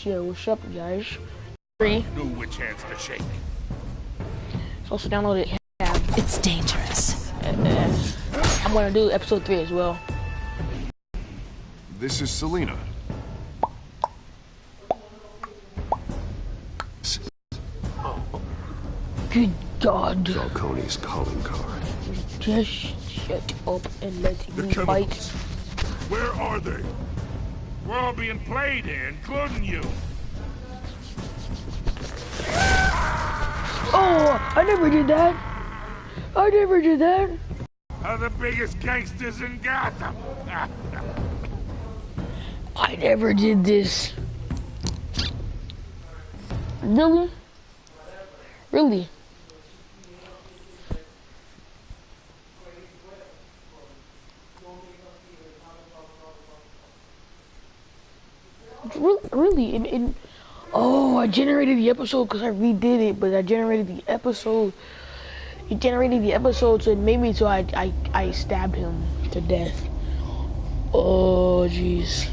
Yo, what's up, guys? Free. Knew which hands to shake. It's also downloaded. It's dangerous. I'm gonna do episode 3 as well. This is Selena. Good God. Falcone's calling card. Just shut up and let me fight. Where are they? We're all being played here, including you. Oh, I never did that. I never did that. Are the biggest gangsters in Gotham. I never did this. Really? Really? Really? Oh, I generated the episode because I redid it, but I generated the episode. It generated the episode, so it made me so I stabbed him to death. Oh, jeez.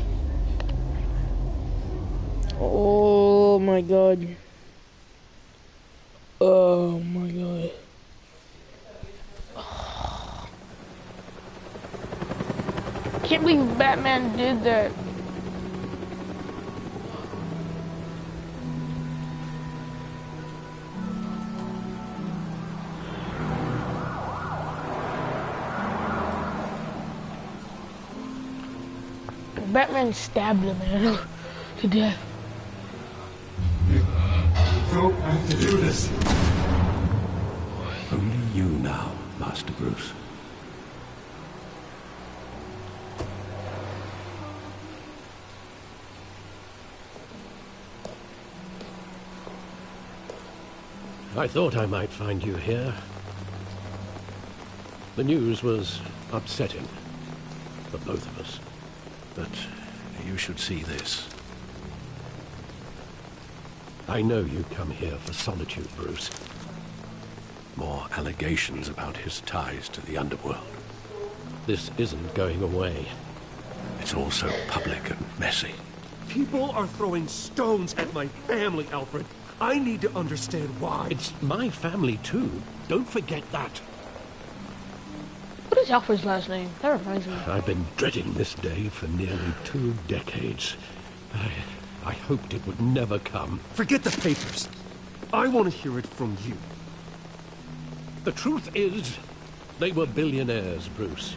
Oh my God. Oh my God. Can't believe Batman did that. Batman stabbed him, man, to death. You don't have to do this. Only you now, Master Bruce. I thought I might find you here. The news was upsetting for both of us. But you should see this. I know you come here for solitude, Bruce. More allegations about his ties to the underworld. This isn't going away. It's all so public and messy. People are throwing stones at my family, Alfred. I need to understand why. It's my family, too. Don't forget that. What is Alfred's last name? That reminds me. I've been dreading this day for nearly 2 decades. I hoped it would never come. Forget the papers. I want to hear it from you. The truth is, they were billionaires, Bruce.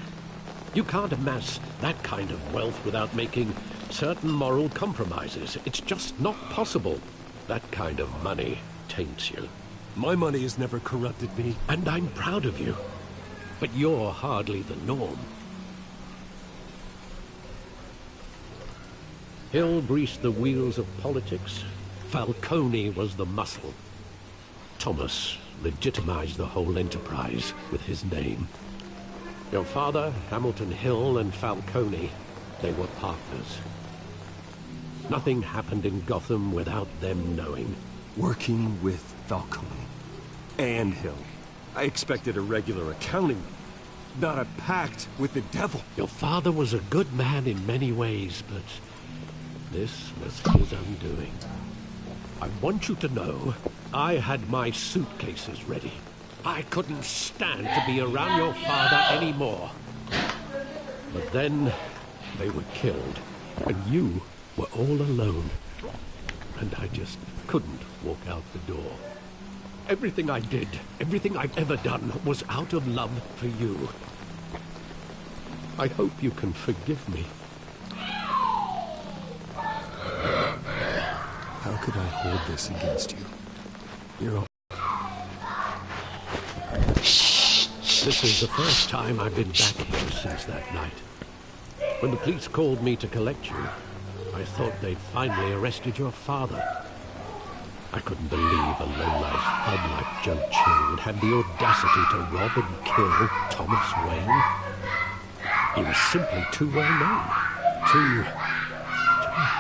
You can't amass that kind of wealth without making certain moral compromises. It's just not possible. That kind of money taints you. My money has never corrupted me. And I'm proud of you. But you're hardly the norm. Hill greased the wheels of politics. Falcone was the muscle. Thomas legitimized the whole enterprise with his name. Your father, Hamilton Hill, and Falcone, they were partners. Nothing happened in Gotham without them knowing. Working with Falcone and Hill. I expected a regular accounting, not a pact with the devil. Your father was a good man in many ways, but this was his undoing. I want you to know, I had my suitcases ready. I couldn't stand to be around your father anymore. But then, they were killed, and you were all alone. And I just couldn't walk out the door. Everything I did, everything I've ever done, was out of love for you. I hope you can forgive me. How could I hold this against you? You're all... This is the first time I've been back here since that night. When the police called me to collect you, I thought they'd finally arrested your father. I couldn't believe a lowlife thug like Joe Chill would have the audacity to rob and kill Thomas Wayne. He was simply too well known. Too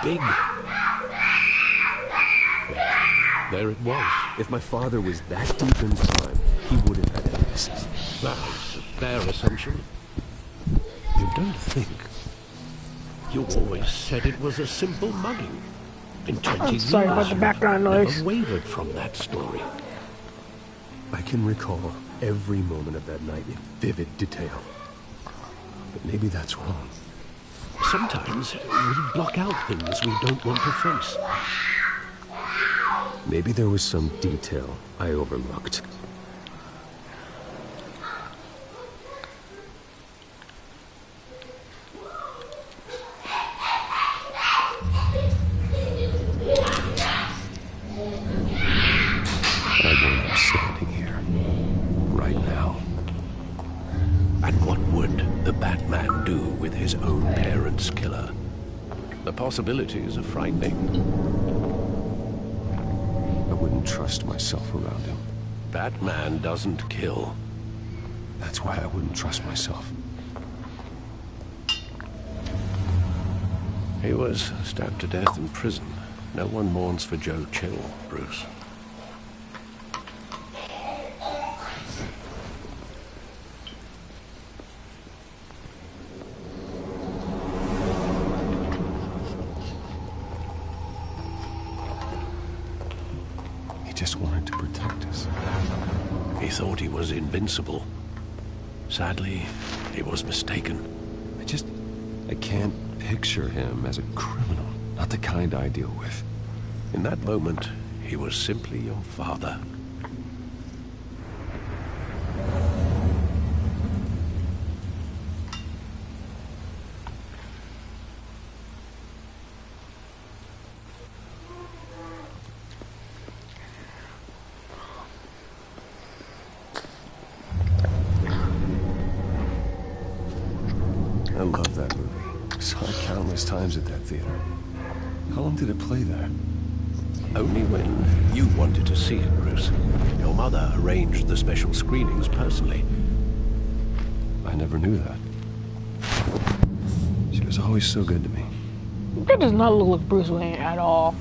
big. But there it was. If my father was that deep in crime, he would have had access. That's a fair assumption. You don't think? You always said it was a simple mugging. In 20 I'm years, sorry about the background you've noise. never wavered from that story. I can recall every moment of that night in vivid detail. But maybe that's wrong. Sometimes we block out things we don't want to face. Maybe there was some detail I overlooked. I won't be standing here right now. And what would the Batman do with his own parents' killer? The possibilities are frightening. I wouldn't trust myself around him. Batman doesn't kill. That's why I wouldn't trust myself. He was stabbed to death in prison. No one mourns for Joe Chill, Bruce. He just wanted to protect us. He thought he was invincible. Sadly, he was mistaken. I can't picture him as a criminal. Not the kind I deal with. In that moment, he was simply your father. I love that movie. Saw it countless times at that theater. How long did it play there? Only when you wanted to see it, Bruce. Your mother arranged the special screenings personally. I never knew that. She was always so good to me. That does not look like Bruce Wayne at all.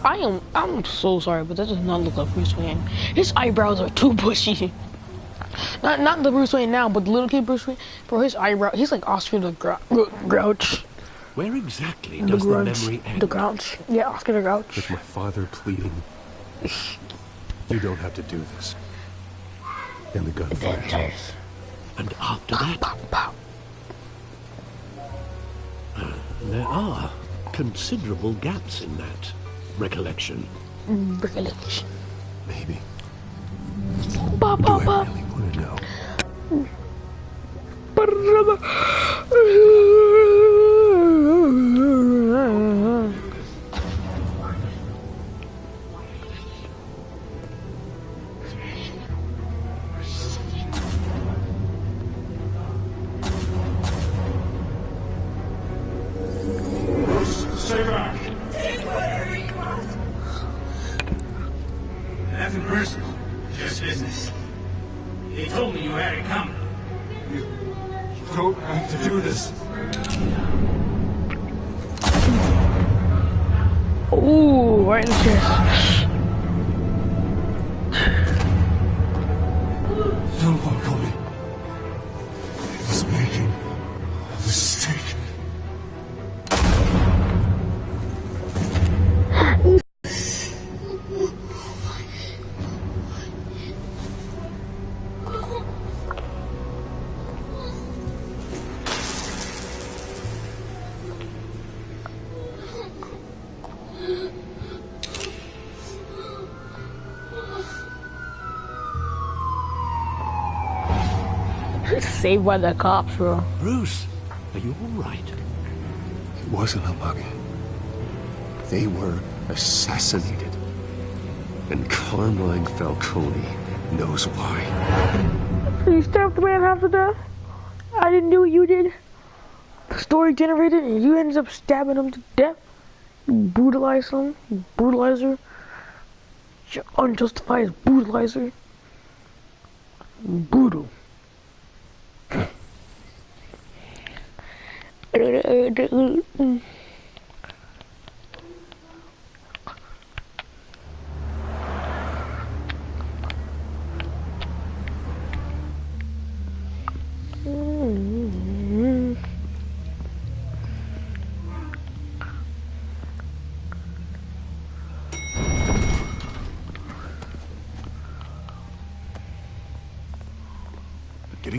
I'm so sorry, but that does not look like Bruce Wayne. His eyebrows are too bushy. Not the Bruce Wayne now, but the little kid Bruce Wayne. Bro, his eyebrow, he's like Oscar the Grouch. Where exactly does the memory end? The Grouch. Yeah, Oscar the Grouch. With my father pleading, you don't have to do this. And the gunfire. And after that, Pow, pow. there are considerable gaps in that recollection. Recollection. Maybe. Pow, Do pow, I pow. really want to know? Stay back. Nothing personal, just business. He told me you had it coming. You don't have to do this. Ooh, right in the chest. Don't walk away. I was making a mistake. Saved by the cops, bro. Bruce, are you all right? It wasn't a mug. They were assassinated. And Carmine Falcone knows why. You stabbed the man half to death? I didn't do what you did. The story generated and you ended up stabbing him to death. You brutalized him. You brutalizer. You unjustified brutalizer. Brutal.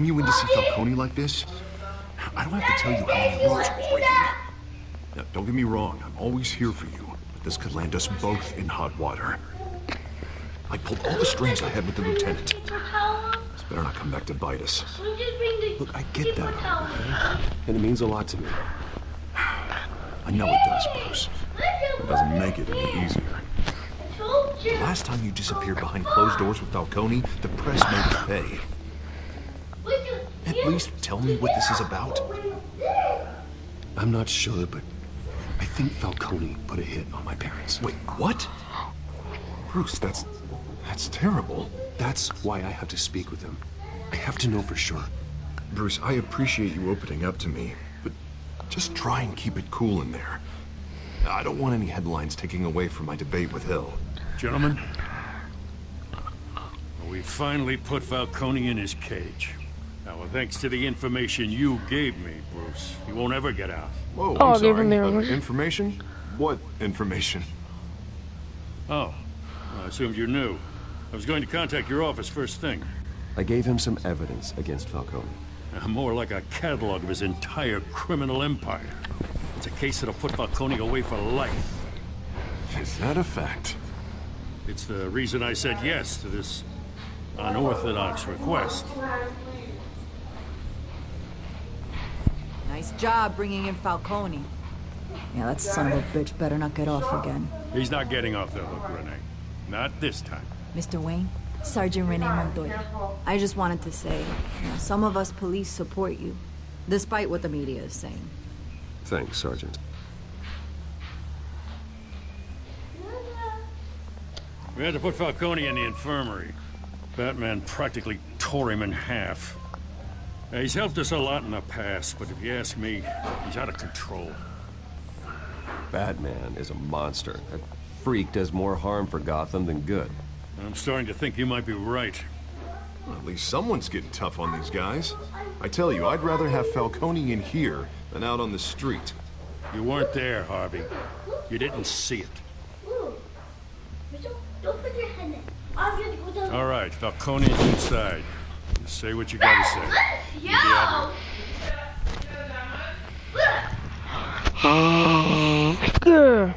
bring you in to see Falcone like this? I don't have to tell you how many rules we're breaking. Now, don't get me wrong, I'm always here for you, but this could land us both in hot water. I pulled all the strings I had with the lieutenant. This better not come back to bite us. Look, I get that, Harvey, And it means a lot to me. I know it does, Bruce. It doesn't make it any easier. The last time you disappeared behind closed doors with Falcone, the press made us pay. At least tell me what this is about. I'm not sure, but I think Falcone put a hit on my parents. Wait, what? Bruce, that's terrible. That's why I have to speak with him. I have to know for sure. Bruce, I appreciate you opening up to me, but just try and keep it cool in there. I don't want any headlines taking away from my debate with Hill. Gentlemen, we finally put Falcone in his cage. Now, thanks to the information you gave me, Bruce, he won't ever get out. Whoa, Oh, I'm I gave sorry. him the Information? What information? Oh, I assumed you knew. I was going to contact your office first thing. I gave him some evidence against Falcone. More like a catalog of his entire criminal empire. It's a case that'll put Falcone away for life. Is that a fact? It's the reason I said yes to this unorthodox request. Nice job bringing in Falcone. Yeah, that son of a bitch better not get off again. He's not getting off the hook, Renee. Not this time. Mr. Wayne, Sergeant Renee Montoya. I just wanted to say, some of us police support you, despite what the media is saying. Thanks, Sergeant. We had to put Falcone in the infirmary. Batman practically tore him in half. He's helped us a lot in the past, but if you ask me, he's out of control. Batman is a monster. That freak does more harm for Gotham than good. I'm starting to think you might be right. Well, at least someone's getting tough on these guys. I tell you, I'd rather have Falcone in here than out on the street. You weren't there, Harvey. You didn't see it. All right, Falcone's inside. Just say what you gotta say. We'll be out Good.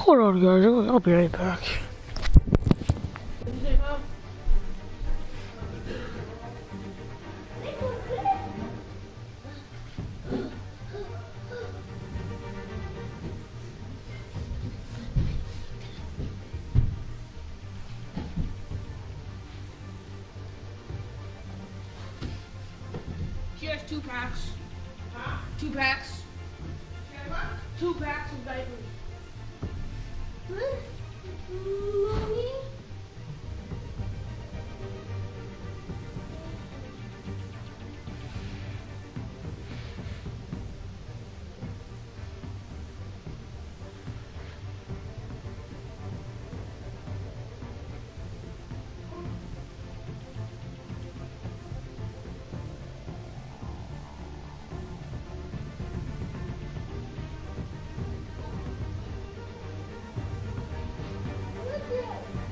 Hold on, guys. I'll be right back. She has 2 packs. 2 packs. 2 packs of diapers. Mommy? Look at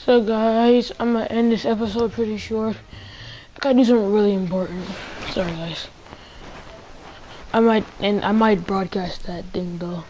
So guys, I'm gonna end this episode pretty short. I gotta do something really important. Sorry guys. I might broadcast that thing though.